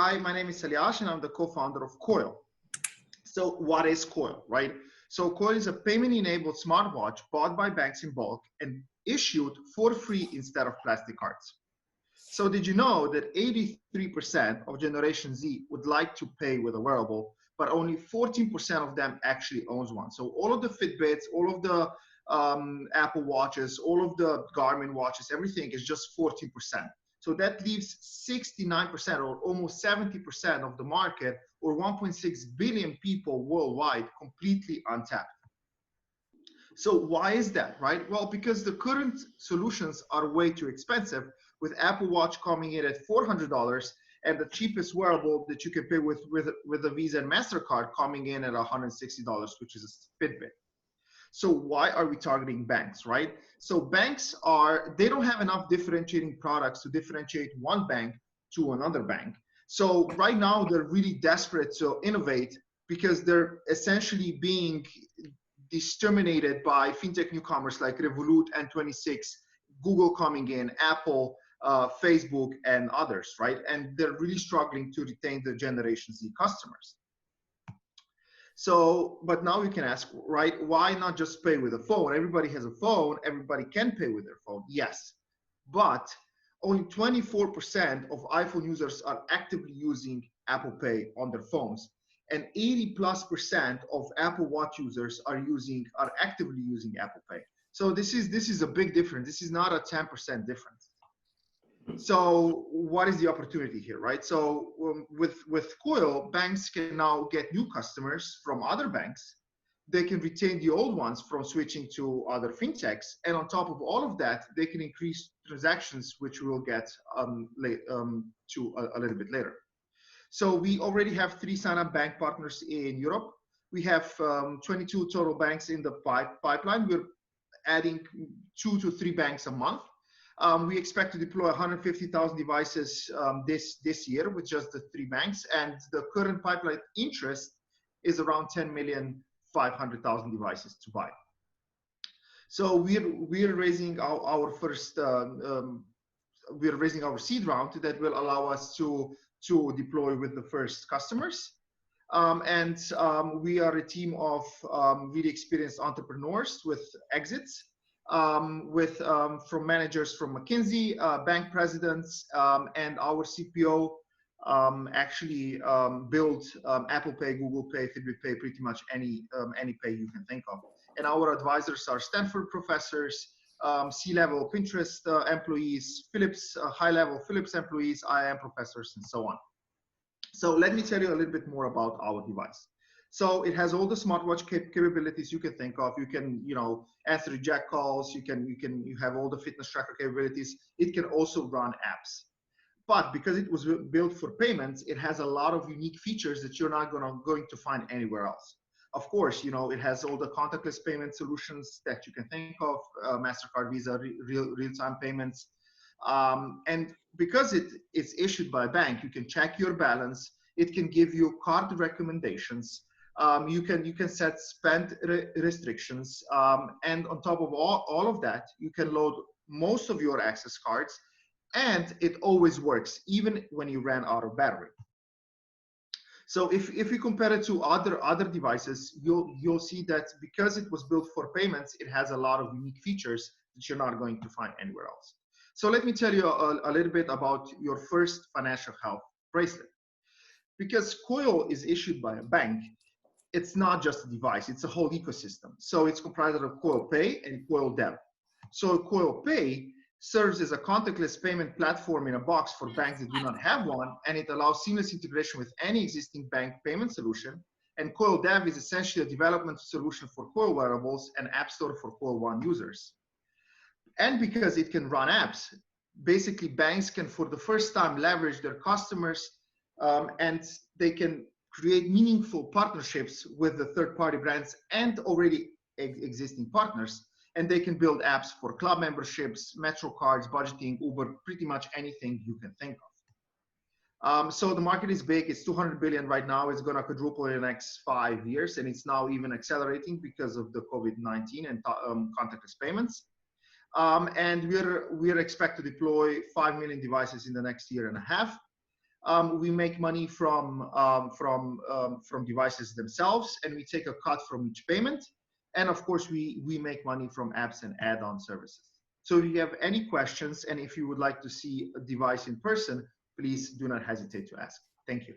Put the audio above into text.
Hi, my name is Aljaz and I'm the co-founder of Coil. So what is Coil, right? So Coil is a payment-enabled smartwatch bought by banks in bulk and issued for free instead of plastic cards. So did you know that 83% of Generation Z would like to pay with a wearable, but only 14% of them actually owns one? So all of the Fitbits, all of the Apple Watches, all of the Garmin watches, everything is just 14%. So that leaves 69% or almost 70% of the market, or 1.6 billion people worldwide, completely untapped. So why is that, right? Well, because the current solutions are way too expensive, with Apple Watch coming in at $400 and the cheapest wearable that you can pay with a Visa and MasterCard coming in at $160, which is a Fitbit. So why are we targeting banks, right? So banks they don't have enough differentiating products to differentiate one bank to another bank. So right now they're really desperate to innovate because they're essentially being discriminated by fintech newcomers like Revolut, N26, Google coming in, Apple, Facebook, and others, right? And they're really struggling to retain the Generation Z customers. So, but now you can ask, right, why not just pay with a phone? Everybody has a phone, everybody can pay with their phone, yes. But only 24% of iPhone users are actively using Apple Pay on their phones. And 80+% of Apple Watch users are actively using Apple Pay. So this is a big difference. This is not a 10% difference. So what is the opportunity here, right? So with Coil, banks can now get new customers from other banks. They can retain the old ones from switching to other fintechs. And on top of all of that, they can increase transactions, which we'll get to a little bit later. So we already have 3 sign-up bank partners in Europe. We have 22 total banks in the pipeline. We're adding 2 to 3 banks a month. We expect to deploy 150,000 devices this year with just the 3 banks, and the current pipeline interest is around 10,500,000 devices to buy. So we're raising our first we're raising our seed round that will allow us to deploy with the first customers. We are a team of really experienced entrepreneurs with exits. From managers from McKinsey, bank presidents, and our CPO actually built Apple Pay, Google Pay, Fitbit Pay, pretty much any pay you can think of. And our advisors are Stanford professors, C-level Pinterest employees, Philips high-level Philips employees, IIM professors, and so on. So let me tell you a little bit more about our device. So it has all the smartwatch capabilities you can think of. You can, answer reject calls. You have all the fitness tracker capabilities. It can also run apps. But because it was built for payments, it has a lot of unique features that you're not going to find anywhere else. Of course, it has all the contactless payment solutions that you can think of, MasterCard, Visa, real-time payments. And because it's issued by a bank, you can check your balance. It can give you card recommendations. You can set spend restrictions, and on top of all of that, you can load most of your access cards, and it always works, even when you ran out of battery. So if we compare it to other devices, you'll see that because it was built for payments, it has a lot of unique features that you're not going to find anywhere else. So let me tell you a little bit about your first financial health bracelet. Because Coil is issued by a bank, it's not just a device, it's a whole ecosystem. So it's comprised of CoilPay and Coil Dev. So CoilPay serves as a contactless payment platform in a box for banks that do not have one, and it allows seamless integration with any existing bank payment solution. And Coil Dev is essentially a development solution for Coil wearables and app store for Coil One users. And because it can run apps, basically banks can, for the first time, leverage their customers, and they can create meaningful partnerships with the third-party brands and already existing partners. And they can build apps for club memberships, Metro cards, budgeting, Uber, pretty much anything you can think of. So the market is big. It's 200 billion right now. It's going to quadruple in the next 5 years. And it's now even accelerating because of the COVID-19 and contactless payments. And we're expect to deploy 5 million devices in the next year and a half. we make money from devices themselves, and we take a cut from each payment. And of course, we make money from apps and add-on services. So if you have any questions, and if you would like to see a device in person, please do not hesitate to ask. Thank you.